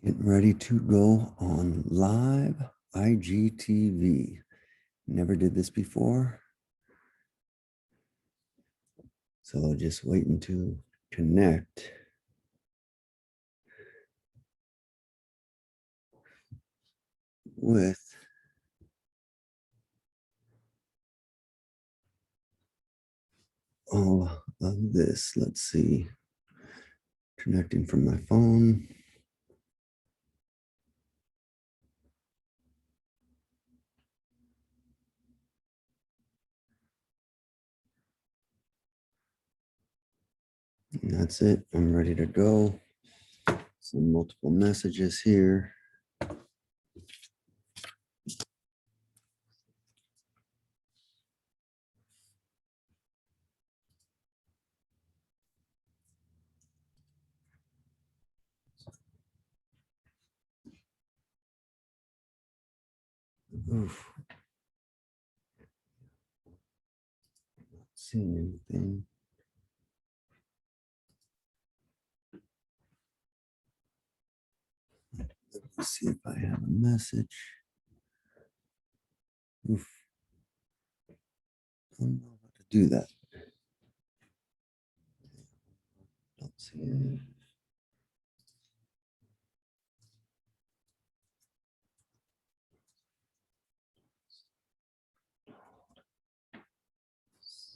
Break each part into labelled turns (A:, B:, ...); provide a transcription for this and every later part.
A: Getting ready to go on live IGTV. Never did this before. So just waiting to connect. With all of this. Let's see. Connecting from my phone. And that's it. I'm ready to go. Some multiple messages here. Oof. Not seeing anything. Let's see if I have a message. Oof. Don't know how to do that. Don't see it.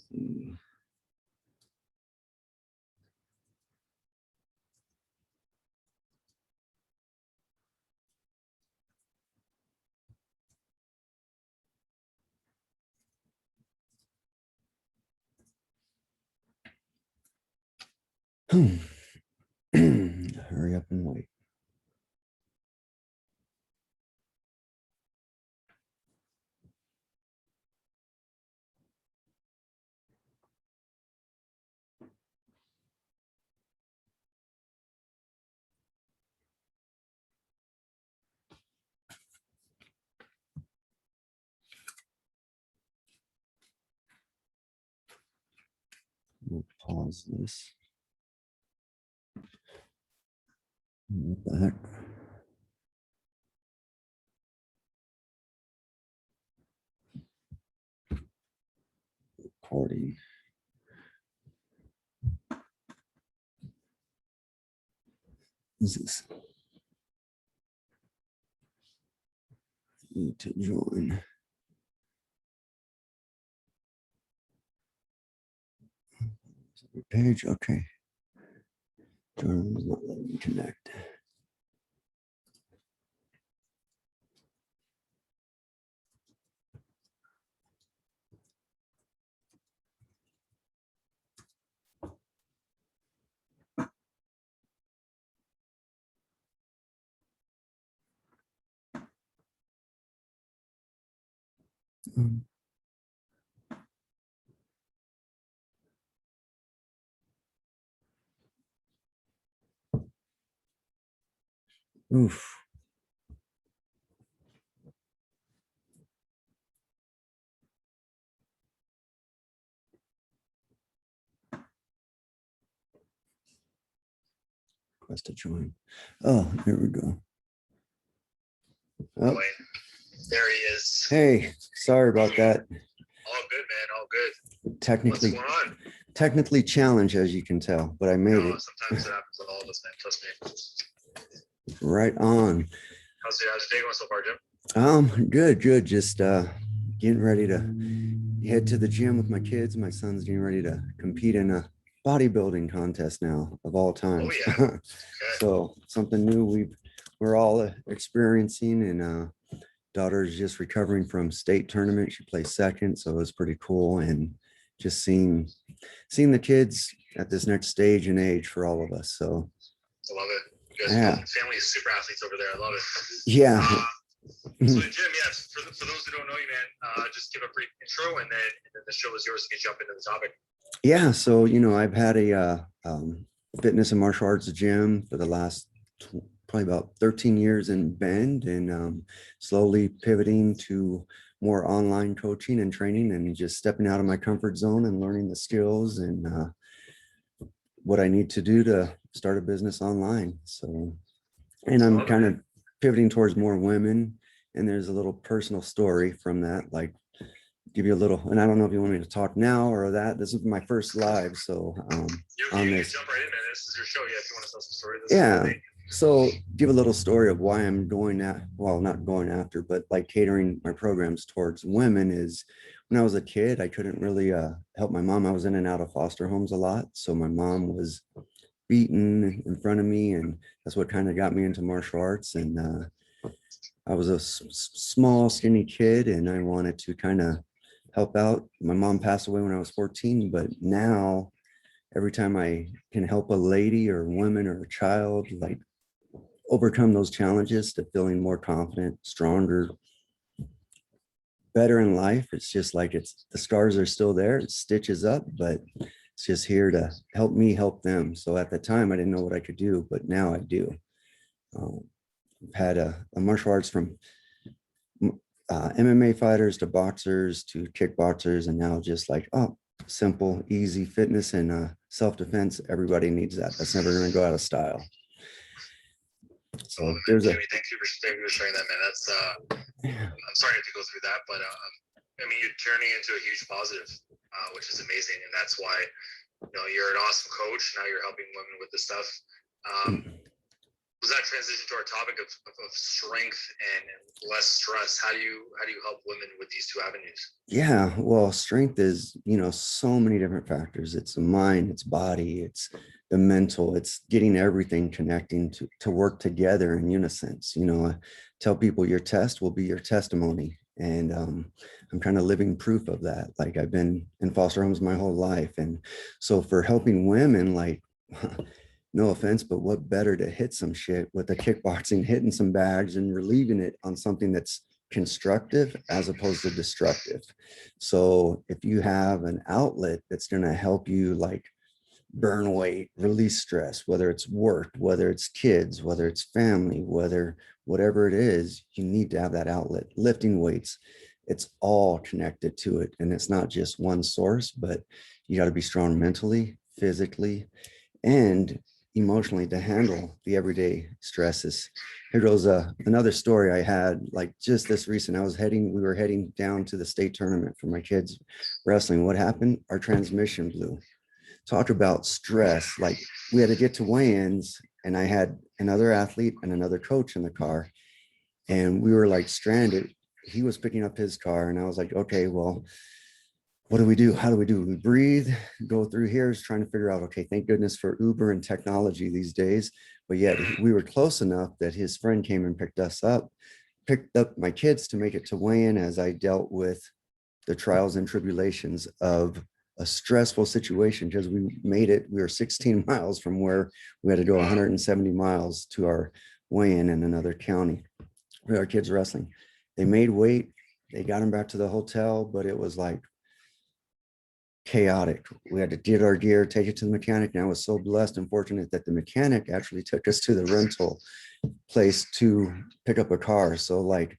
A: See. Hurry up and wait. We'll pause this. What the heck? Recording. Is this? Need to join. Page, okay. Join is not letting me connect. Oof. Request to join. Oh, there we go. Oh.
B: There he is.
A: Hey, sorry about that.
B: All good, man. All good.
A: Technically,
B: What's going on?
A: technically challenged, as you can tell, but I made it.
B: Sometimes it happens to all of us, man. Trust me.
A: Right on.
B: How's your day going so far, Jim?
A: Good. Just getting ready to head to the gym with my kids. My son's getting ready to compete in a bodybuilding contest now of all times.
B: Oh, yeah. Okay.
A: So something new we're all experiencing, and daughter's just recovering from state tournament. She placed second, so it was pretty cool. And just seeing the kids at this next stage and age for all of us. So
B: I love it. You guys, family is super athletes over there. I love it.
A: Yeah.
B: So Jim, yes, for those who don't know you, man, just give a brief intro, and then the show is yours to jump into the topic.
A: Yeah, so I've had a fitness and martial arts gym for the last probably about 13 years in Bend, and slowly pivoting to more online coaching and training, and just stepping out of my comfort zone and learning the skills and what I need to do to start a business online. So And
B: I
A: I'm
B: love it,
A: kind
B: man.
A: of pivoting towards more women. And there's a little personal story from that, like give you a little, and I don't know if you want me to talk now or that. This is my first live. So
B: You
A: on
B: can
A: this,
B: jump right in, man. This is your show. Yeah, if you want to tell some story, this is cool with
A: yeah.
B: me.
A: So give a little story of why I'm going at, well, not going after, but like catering my programs towards women is when I was a kid, I couldn't really help my mom. I was in and out of foster homes a lot. So my mom was beaten in front of me, and that's what kind of got me into martial arts. And I was a small, skinny kid, and I wanted to kind of help out. My mom passed away when I was 14, but now every time I can help a lady or woman or a child like overcome those challenges to feeling more confident, stronger, better in life, it's just like it's the scars are still there, it stitches up, but it's just here to help me help them. So at the time, I didn't know what I could do, but now I do. I've had a martial arts from MMA fighters to boxers to kickboxers, and now just like, oh, simple, easy fitness and self-defense. Everybody needs that. That's never going to go out of style.
B: I love
A: So
B: it, man.
A: there's a,
B: Jimmy, thank you for sharing that, man. That's I'm sorry to go through that, but I mean, you're turning into a huge positive, which is amazing, and that's why you're an awesome coach. Now you're helping women with this stuff. Was that transition to our topic of strength and less stress? How do you help women with these two avenues?
A: yeah, well, strength is, so many different factors. It's the mind, it's body, it's the mental, it's getting everything connecting to work together in unison. I tell people your test will be your testimony. And I'm kind of living proof of that. Like I've been in foster homes my whole life. And so for helping women, like, no offense, but what better to hit some shit with the kickboxing, hitting some bags and relieving it on something that's constructive as opposed to destructive. So if you have an outlet that's going to help you like burn weight, release stress, whether it's work, whether it's kids, whether it's family, whatever it is, you need to have that outlet. Lifting weights, it's all connected to it. And it's not just one source, but you got to be strong mentally, physically, and emotionally to handle the everyday stresses. Here goes another story I had, like just this recent. We were heading down to the state tournament for my kids wrestling. What happened? Our transmission blew. Talk about stress. Like we had to get to weigh-ins, and I had another athlete and another coach in the car, and we were like stranded. He was picking up his car, and I was like, okay, well, what do we do? How do we do? We breathe, go through here, is trying to figure out, okay, thank goodness for Uber and technology these days. But yet we were close enough that his friend came and picked up my kids to make it to weigh-in as I dealt with the trials and tribulations of a stressful situation because we made it. We were 16 miles from where we had to go 170 miles to our weigh-in in another county with our kids wrestling. They made weight. They got them back to the hotel, but it was like chaotic. We had to get our gear, take it to the mechanic. And I was so blessed and fortunate that the mechanic actually took us to the rental place to pick up a car. So like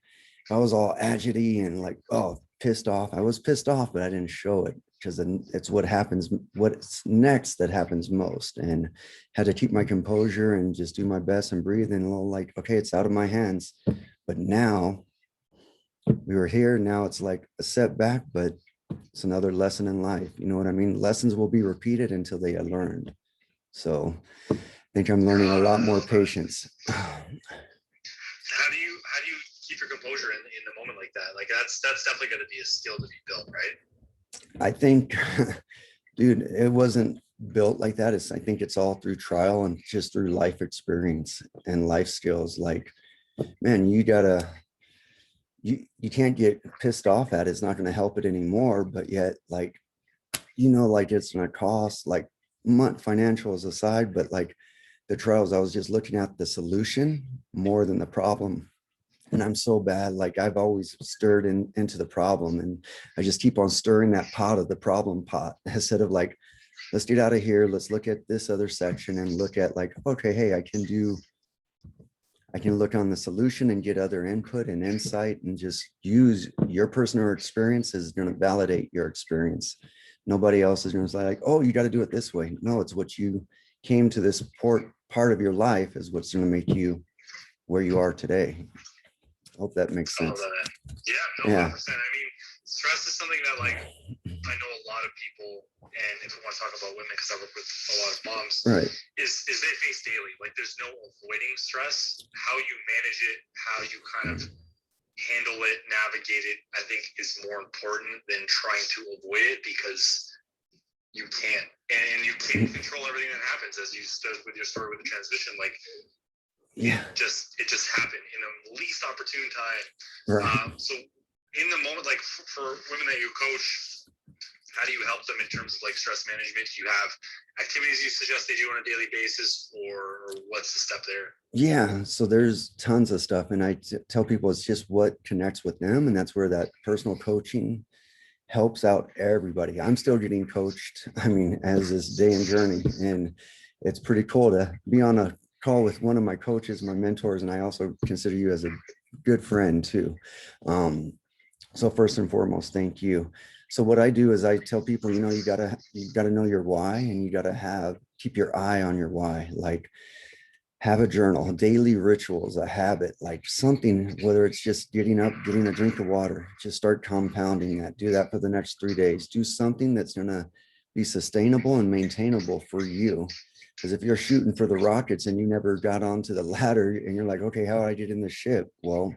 A: I was all agity and like, oh, pissed off. I was pissed off, but I didn't show it because it's what happens, what's next that happens most. And had to keep my composure and just do my best and breathe and like, okay, it's out of my hands. But now we were here. Now it's like a setback, but it's another lesson in life. You know what I mean? Lessons will be repeated until they are learned. So I think I'm learning a lot more patience.
B: How do you keep your composure in the moment like that? Like that's definitely going to be a skill to be built, right?
A: I think, dude, it wasn't built like that. I think it's all through trial and just through life experience and life skills. Like, man, you can't get pissed off at it. It's not going to help it anymore. But yet, like, like it's going to cost like financials aside, but like the trials, I was just looking at the solution more than the problem. And I'm so bad. Like I've always stirred into the problem, and I just keep on stirring that pot of the problem pot instead of like, let's get out of here. Let's look at this other section and look at like, okay, hey, I can look on the solution and get other input and insight and just use your personal experience is going to validate your experience. Nobody else is going to say like, oh, you got to do it this way. No, it's what you came to this part of your life is what's going to make you where you are today. Hope that makes
B: I love
A: sense.
B: that, man. Yeah, no,
A: Yeah.
B: 100%. I mean, stress is something that, like, I know a lot of people, and if we want to talk about women, because I work with a lot of moms,
A: Right.
B: is they face daily. Like, there's no avoiding stress. How you manage it, how you kind of handle it, navigate it, I think is more important than trying to avoid it, because you can't. And you can't control everything that happens, as you said with your story with the transition. Like,
A: Yeah.
B: it just happened in the least opportune time.
A: Right.
B: So in the moment, like for women that you coach, how do you help them in terms of like stress management? Do you have activities you suggest they do on a daily basis, or what's the step there?
A: Yeah, so there's tons of stuff, and tell people it's just what connects with them, and that's where that personal coaching helps out everybody. I'm still getting coached, I mean, as this day and journey, and it's pretty cool to be on a call with one of my coaches, my mentors, and I also consider you as a good friend too. So first and foremost, thank you. So what I do is I tell people, you know, you gotta know your why, and you gotta keep your eye on your why. Like, have a journal, daily rituals, a habit, like something, whether it's just getting up, getting a drink of water, just start compounding that. Do that for the next 3 days. Do something that's going to be sustainable and maintainable for you. Because if you're shooting for the rockets and you never got onto the ladder and you're like, okay, how do I get in the ship? Well,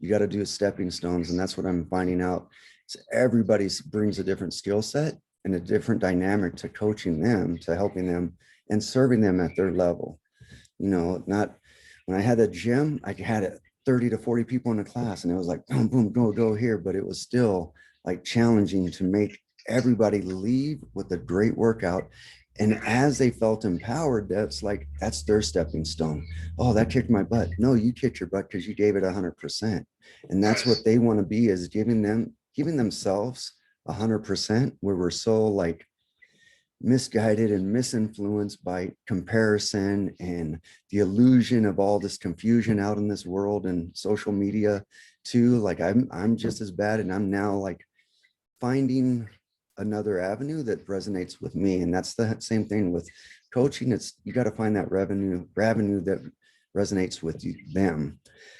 A: you got to do stepping stones. And that's what I'm finding out. So everybody brings a different skill set and a different dynamic to coaching them, to helping them and serving them at their level. You know, not when I had a gym, I had it 30 to 40 people in the class, and it was like, boom, boom, go here. But it was still like challenging to make everybody leave with a great workout. And as they felt empowered, that's their stepping stone. Oh, that kicked my butt. No, you kicked your butt because you gave it 100%. And that's what they want to be, is giving themselves 100%, where we're so like misguided and misinfluenced by comparison and the illusion of all this confusion out in this world and social media too. Like I'm just as bad, and I'm now like finding another avenue that resonates with me. And that's the same thing with coaching. It's, you got to find that revenue that resonates with them.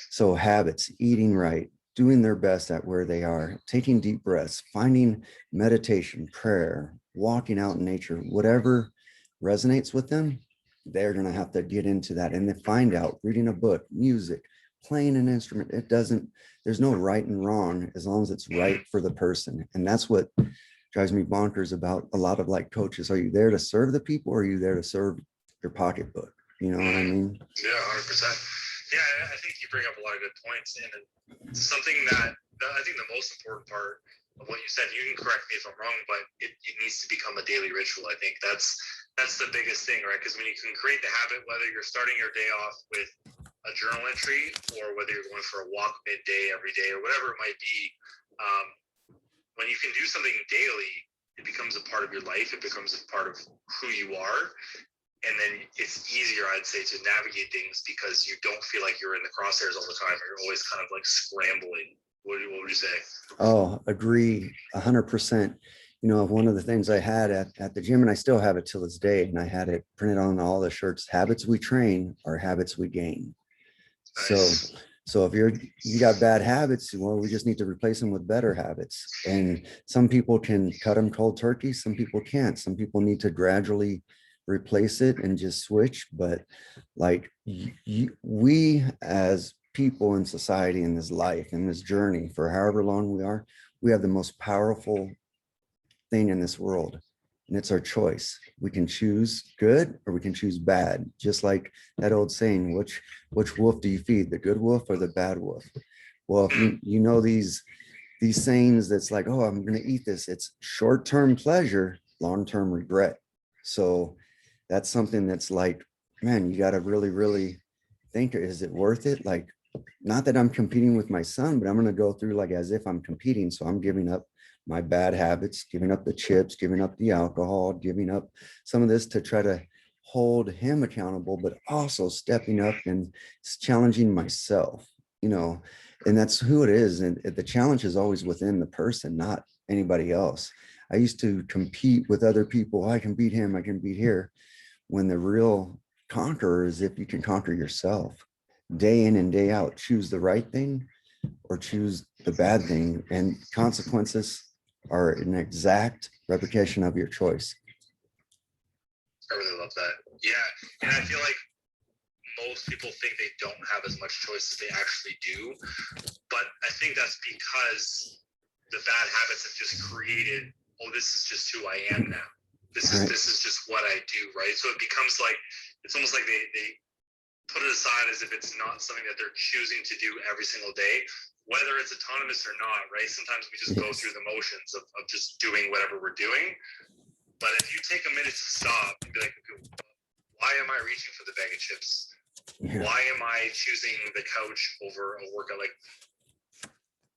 A: So habits, eating right, doing their best at where they are, taking deep breaths, finding meditation, prayer, walking out in nature, whatever resonates with them, they're going to have to get into that and then find out, reading a book, music, playing an instrument. There's no right and wrong as long as it's right for the person. And that's what drives me bonkers about a lot of like coaches. Are you there to serve the people, or are you there to serve your pocketbook? You know what I mean?
B: Yeah, 100%. Yeah, I think you bring up a lot of good points, and something that I think the most important part of what you said, you can correct me if I'm wrong, but it needs to become a daily ritual. I think that's the biggest thing, right? Because when you can create the habit, whether you're starting your day off with a journal entry, or whether you're going for a walk midday every day, or whatever it might be, when you can do something daily, it becomes a part of your life. It becomes a part of who you are. And then it's easier, I'd say, to navigate things, because you don't feel like you're in the crosshairs all the time. You're always kind of like scrambling. What would you say?
A: Oh, agree 100%. You know, one of the things I had at the gym, and I still have it till this day, and I had it printed on all the shirts: habits we train are habits we gain.
B: Nice.
A: So if you got bad habits, well, we just need to replace them with better habits. And some people can cut them cold turkey, some people can't. Some people need to gradually replace it and just switch. But like we as people in society, in this life, in this journey, for however long we have the most powerful thing in this world, and it's our choice. We can choose good or we can choose bad. Just like that old saying, which wolf do you feed, the good wolf or the bad wolf? Well, if you know these sayings, that's like, oh, I'm going to eat this, it's short-term pleasure, long-term regret. So that's something that's like, man, you got to really, really think, is it worth it? Like, not that I'm competing with my son, but I'm going to go through like as if I'm competing. So I'm giving up my bad habits, giving up the chips, giving up the alcohol, giving up some of this to try to hold him accountable, but also stepping up and challenging myself, you know, and that's who it is. And the challenge is always within the person, not anybody else. I used to compete with other people. I can beat him, I can beat here, when the real conqueror is if you can conquer yourself. day in and day out, choose the right thing or choose the bad thing, and consequences are an exact replication of your choice.
B: I really love that. Yeah, and I feel like most people think they don't have as much choice as they actually do, but I think that's because the bad habits have just created, oh, this is just who I am now. This is just what I do, right? So it becomes like, it's almost like they put it aside as if it's not something that they're choosing to do every single day, whether it's autonomous or not, right? Sometimes we just go through the motions of just doing whatever we're doing. But if you take a minute to stop and be like, okay, why am I reaching for the bag of chips?
A: Yeah.
B: Why am I choosing the couch over a workout? Like,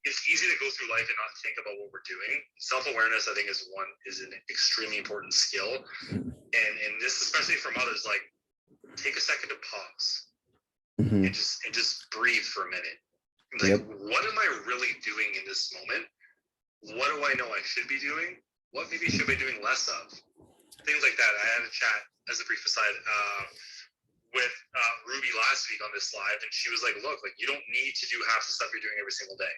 B: it's easy to go through life and not think about what we're doing. Self-awareness, I think, is an extremely important skill. And this, especially for mothers, like, take a second to pause and just breathe for a minute. Like, what am I really doing in this moment? What do I know I should be doing? What maybe should I be doing less of? Things like that. I had a chat, as a brief aside, with Ruby last week on this live, and she was like, look, like, you don't need to do half the stuff you're doing every single day.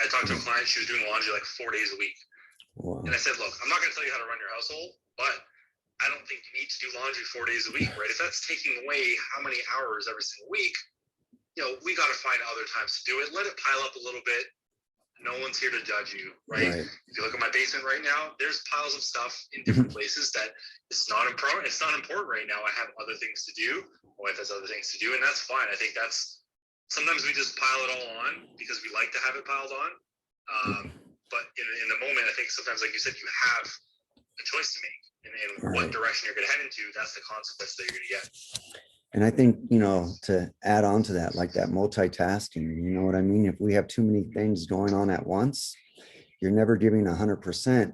B: I talked to a client, she was doing laundry like 4 days a week. Wow. And I said, look, I'm not going to tell you how to run your household, but I don't think you need to do laundry 4 days a week, right? If that's taking away how many hours every single week, we got to find other times to do it. Let it pile up a little bit. No one's here to judge you, right? If you look at my basement right now, there's piles of stuff in different places that it's not important. It's not important right now. I have other things to do. My wife has other things to do, and that's fine. I think that's, sometimes we just pile it all on because we like to have it piled on. But in the moment, I think sometimes, like you said, you have a choice to make, and what direction you're going to head into. That's the consequence that you're going to get.
A: And I think, to add on to that, like that multitasking, you know what I mean? If we have too many things going on at once, you're never giving 100%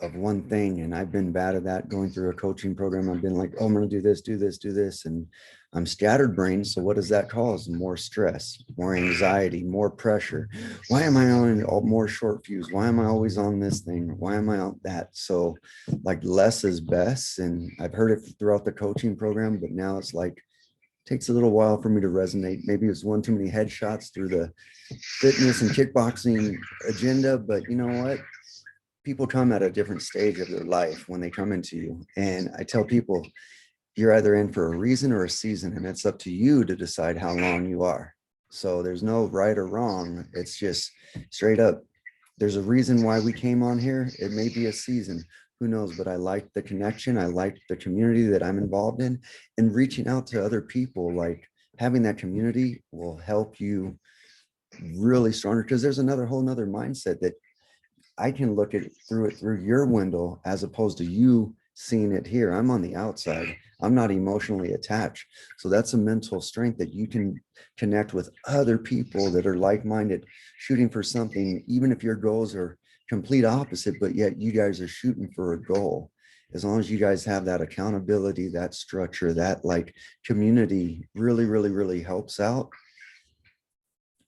A: of one thing. And I've been bad at that going through a coaching program. I've been like, oh, I'm going to do this, do this, do this. And I'm scatterbrained. So what does that cause? More stress, more anxiety, more pressure. Why am I on more short fuse? Why am I always on this thing? Why am I on that? So like less is best. And I've heard it throughout the coaching program, but now it's like, takes a little while for me to resonate. Maybe it's one too many headshots through the fitness and kickboxing agenda, but you know what? People come at a different stage of their life when they come into you. And I tell people, you're either in for a reason or a season, and it's up to you to decide how long you are. So there's no right or wrong. It's just straight up. There's a reason why we came on here. It may be a season. Who knows, but I like the connection. I like the community that I'm involved in, and reaching out to other people. Like having that community will help you really stronger, because there's whole nother mindset that I can look at through your window as opposed to you seeing it here. I'm on the outside. I'm not emotionally attached. So that's a mental strength that you can connect with other people that are like-minded, shooting for something, even if your goals are complete opposite, but yet you guys are shooting for a goal. As long as you guys have that accountability, that structure, that like community really, really, really helps out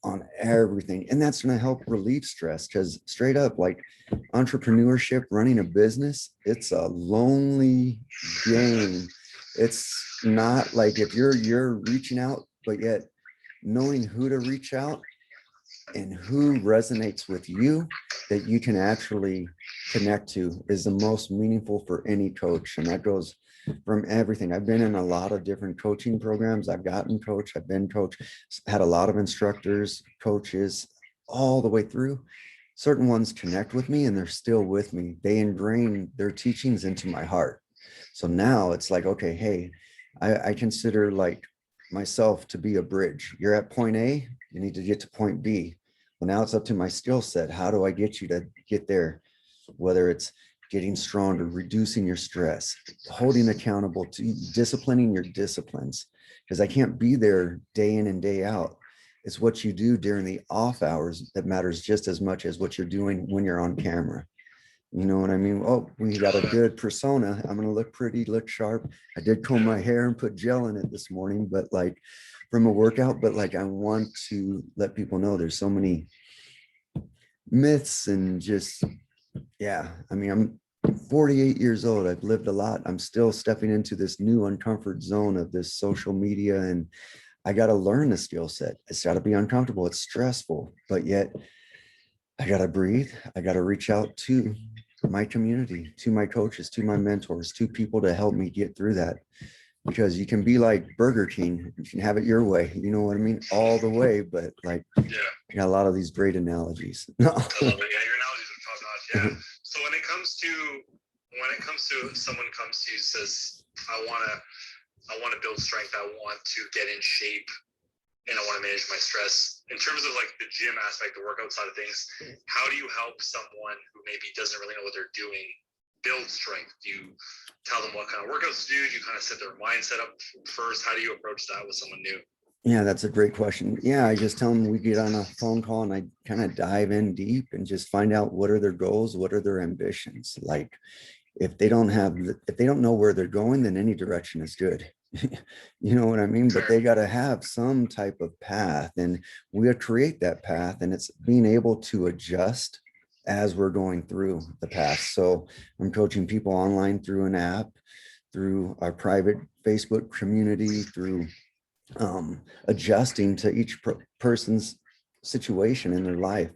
A: on everything. And that's going to help relieve stress, because straight up, like entrepreneurship, running a business, it's a lonely game. It's not like if you're reaching out, but yet knowing who to reach out and who resonates with you that you can actually connect to is the most meaningful for any coach. And that goes from everything. I've been in a lot of different coaching programs. I've gotten coached, I've been coached, had a lot of instructors, coaches all the way through. Certain ones connect with me and they're still with me. They ingrain their teachings into my heart. So now it's like, okay, hey, I consider like myself to be a bridge. You're at point A, you need to get to point B. Well, now it's up to my skill set. How do I get you to get there? Whether it's getting stronger, reducing your stress, holding accountable to disciplining your disciplines, because I can't be there day in and day out. It's what you do during the off hours that matters just as much as what you're doing when you're on camera. You know what I mean? Oh, we got a good persona. I'm going to look pretty, look sharp. I did comb my hair and put gel in it this morning, but like from a workout, but like I want to let people know there's so many myths and just, yeah. I mean, I'm 48 years old. I've lived a lot. I'm still stepping into this new uncomfort zone of this social media. And I got to learn the skill set. It's got to be uncomfortable. It's stressful, but yet I got to breathe. I got to reach out to my community, to my coaches, to my mentors, to people to help me get through that. Because you can be like Burger King, you can have it your way, you know what I mean, all the way. But like,
B: Yeah,
A: I got a lot of these great analogies. No.
B: I love it. Yeah, your analogies are top notch. Yeah. So when it comes to someone comes to you says, I want to build strength. I want to get in shape, and I want to manage my stress. In terms of like the gym aspect, the workout side of things, how do you help someone who maybe doesn't really know what they're doing build strength? Do you tell them what kind of workouts to do? Do you kind of set their mindset up first? How do you approach that with someone new?
A: Yeah, that's a great question. Yeah, I just tell them we get on a phone call and I kind of dive in deep and just find out what are their goals, what are their ambitions. Like if they don't have, if they don't know where they're going, then any direction is good. You know what I mean? But
B: Fair.
A: they got to have some type of path, and we create that path, and it's being able to adjust as we're going through the path. So I'm coaching people online through an app, through our private Facebook community, through adjusting to each person's situation in their life.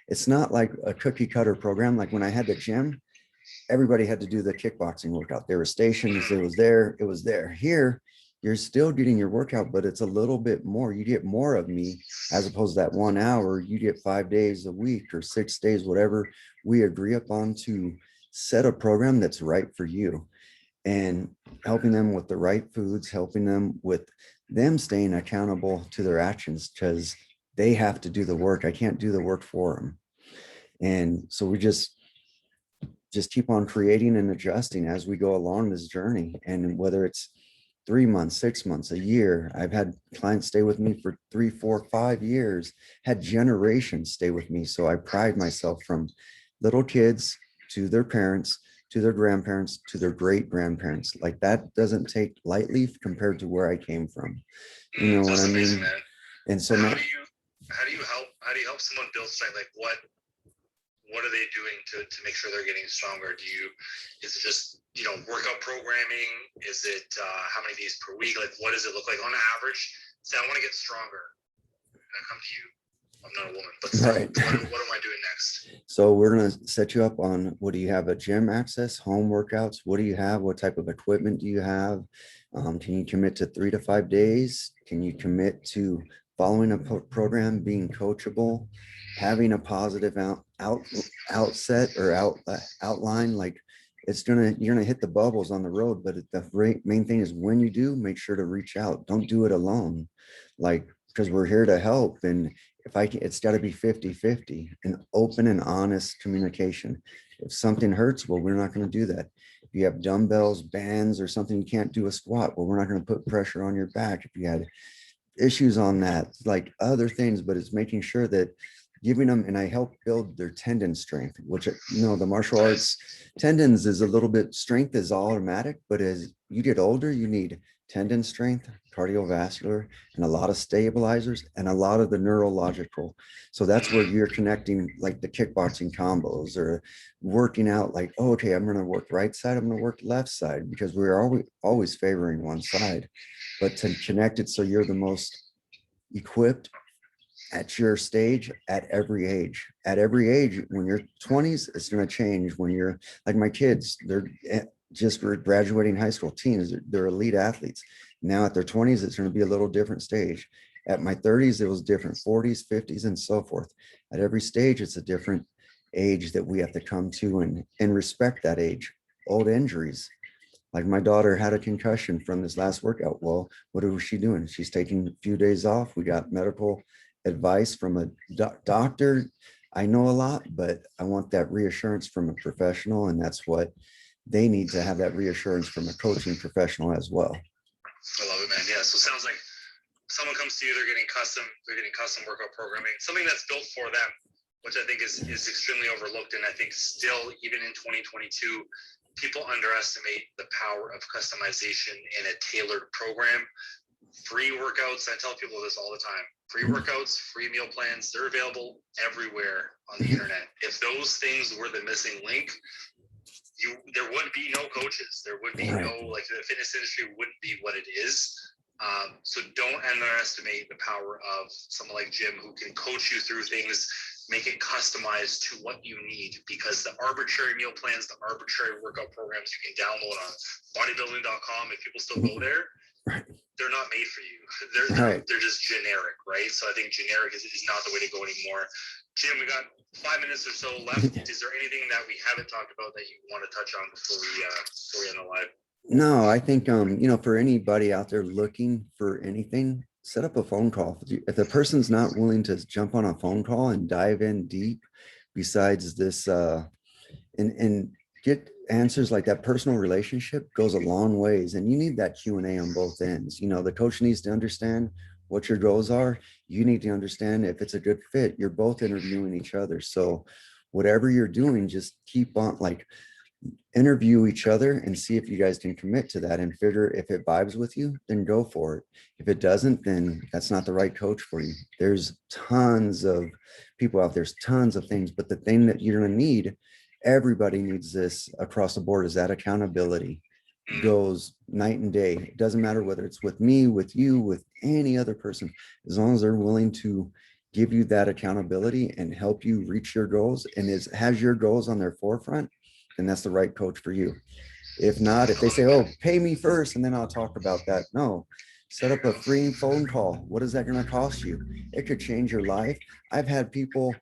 A: It's not like a cookie cutter program. Like when I had the gym, everybody had to do the kickboxing workout. There were stations, it was there, it was there. Here, you're still getting your workout, but it's a little bit more. You get more of me as opposed to that 1 hour. You get 5 days a week or 6 days, whatever we agree upon to set a program that's right for you, and helping them with the right foods, helping them with them staying accountable to their actions because they have to do the work. I can't do the work for them. And so we just keep on creating and adjusting as we go along this journey. And whether it's 3 months, 6 months, a year, I've had clients stay with me for 3, 4, 5 years, had generations stay with me. So I pride myself from little kids to their parents, to their grandparents, to their great grandparents. Like that doesn't take lightly compared to where I came from. You know what
B: That's
A: I
B: amazing,
A: mean?
B: man.
A: And so
B: How
A: now,
B: do you help someone build strength? Like what are they doing to make sure they're getting stronger? Is it just, workout programming? Is it how many days per week? Like what does it look like on average? Say I want to get stronger and I come to you. I'm not a woman, but still,
A: right.
B: what am I doing next?
A: So we're going to set you up on, what do you have, a gym access, home workouts? What do you have? What type of equipment do you have? Can you commit to 3 to 5 days? Can you commit to following a program, being coachable, having a positive outset or outline? Like you're gonna hit the bubbles on the road, but the main thing is when you do, make sure to reach out. Don't do it alone. Like, because we're here to help. And if I can, it's got to be 50-50 and open and honest communication. If something hurts, well, we're not going to do that. If you have dumbbells, bands, or something, you can't do a squat, well, we're not going to put pressure on your back. If you had issues on that, like other things, but it's making sure that giving them, and I help build their tendon strength, which, the martial arts tendons is a little bit, strength is automatic, but as you get older, you need tendon strength, cardiovascular, and a lot of stabilizers and a lot of the neurological. So that's where you're connecting like the kickboxing combos or working out like, oh, okay, I'm going to work right side, I'm going to work left side, because we're always favoring one side, but to connect it so you're the most equipped at your stage at every age. At every age, when you're 20s, it's going to change. When you're like my kids, they're just graduating high school, teens, they're elite athletes. Now at their 20s, it's going to be a little different stage. At my 30s, it was different, 40s, 50s, and so forth. At every stage, it's a different age that we have to come to and respect that age. Old injuries. Like my daughter had a concussion from this last workout. Well, what was she doing? She's taking a few days off. We got medical advice from a doctor. I know a lot, but I want that reassurance from a professional, and that's what they need to have, that reassurance from a coaching professional as well.
B: I love it, man. Yeah. So it sounds like someone comes to you, they're getting custom workout programming, something that's built for them, which I think is extremely overlooked. And I think still, even in 2022, people underestimate the power of customization in a tailored program. Free workouts, I tell people this all the time. Free workouts, free meal plans, they're available everywhere on the internet. If those things were the missing link, there would be no coaches. There would be no, like, the fitness industry wouldn't be what it is. So don't underestimate the power of someone like Jim, who can coach you through things, make it customized to what you need, because the arbitrary meal plans, the arbitrary workout programs you can download on bodybuilding.com, if people still go there, they're not made for you. They're just generic, right? So I think generic is not the way to go anymore. Jim, we got 5 minutes or so left. Is there anything that we haven't talked about that you want to touch on before we end the live?
A: No, I think, you know, for anybody out there looking for anything, set up a phone call. If the person's not willing to jump on a phone call and dive in deep besides this, and get answers, like that personal relationship goes a long ways. And you need that Q&A on both ends. You know, the coach needs to understand what your goals are. You need to understand if it's a good fit. You're both interviewing each other. So whatever you're doing, just keep on, like, interview each other and see if you guys can commit to that, and figure if it vibes with you, then go for it. If it doesn't, then that's not the right coach for you. There's tons of people out there, there's tons of things, but the thing that you're going to need, everybody needs this across the board, is that accountability. Goes night and day. It doesn't matter whether it's with me, with you, with any other person, as long as they're willing to give you that accountability and help you reach your goals, and has your goals on their forefront, and that's the right coach for you. If not, if they say, oh, pay me first and then I'll talk about that. No, set up a free phone call. What is that going to cost you? It could change your life. I've had people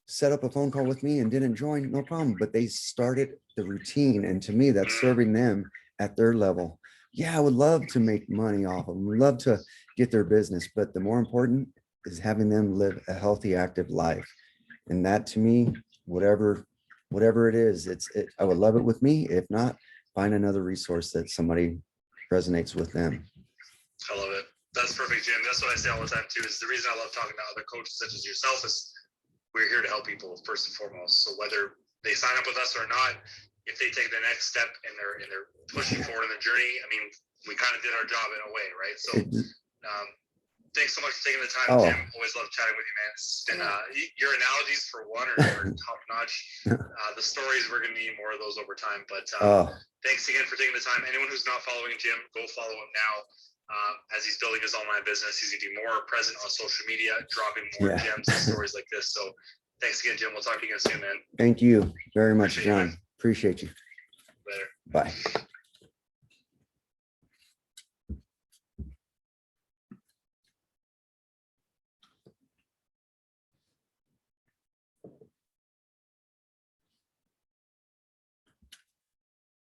A: set up a phone call with me and didn't join, no problem, but they started the routine. And to me, that's serving them at their level. Yeah, I would love to make money off of them, would love to get their business, but the more important is having them live a healthy, active life. And that, to me, whatever it is, I would love it with me. If not, find another resource that somebody resonates with them.
B: I love it. That's perfect, Jim. That's what I say all the time too, is the reason I love talking to other coaches such as yourself is we're here to help people first and foremost. So whether they sign up with us or not, if they take the next step and they're pushing forward in the journey, I mean, we kind of did our job in a way, right? So thanks so much for taking the time, Jim. Always love chatting with you, man. It's been, your analogies, for one, are top notch. The stories, we're going to need more of those over time. But thanks again for taking the time. Anyone who's not following Jim, go follow him now. As he's building his online business, he's going to be more present on social media, dropping more gems and stories like this. So thanks again, Jim. We'll talk to you again soon, man.
A: Thank you very much, John. Appreciate you.
B: Later.
A: Bye.